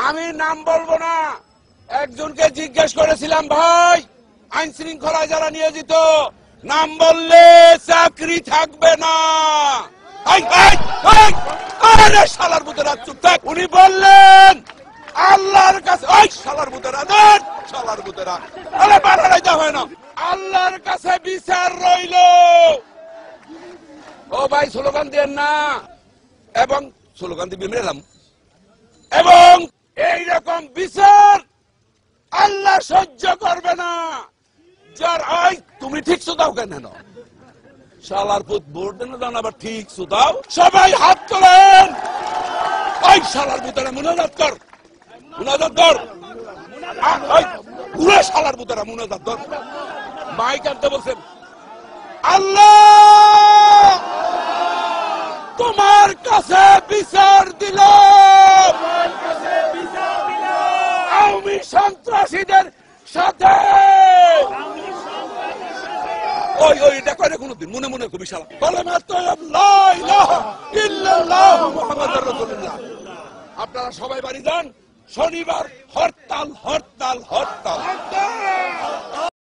আমি নাম বলবো না, একজনকে জিজ্ঞেস করেছিলাম, ভাই আইন শৃঙ্খলায় যারা নিয়োজিত নাম বললে চাকরি থাকবে না। আরে শালার ভূতেরা চুপ থাক। উনি বললেন আল্লাহর কাছে, ওই শালার ভূতেরা, শালার ভূতেরা, আরে বাড়াইতে হয় না, আল্লাহর কাছে বিচার রইল। ও ভাই স্লোগান দেন না, এবং স্লোগান দিয়ে মেরে এলাম, এবং এইরকম বিচার আল্লাহ সহ্য করবে না। যার ওই তুমি ঠিক সুদাও কেন শালার পুত ভোট দেন দাও, আবার ঠিক সুদাও। সবাই হাত তোলেন। ওই শালার পুতেরা মুনাজাত কর, মুনাজাত কর, পুরো শালার পুতেরা মুনাজাত কর। মাইক আনতে বলছেন, আল্লাহ তোমার কাছে বিচার দিল, আওয়ামী সন্ত্রাসীদের সাথে। ওই ওই এটা করে কোনদিন মনে মনে খুবই শালা কলেমা তয়্যিব লা ইলাহা ইল্লাল্লাহু মুহাম্মাদুর রাসূলুল্লাহ। আপনারা সবাই বাড়ি যান, শনিবার হরতাল হরতাল হরতাল।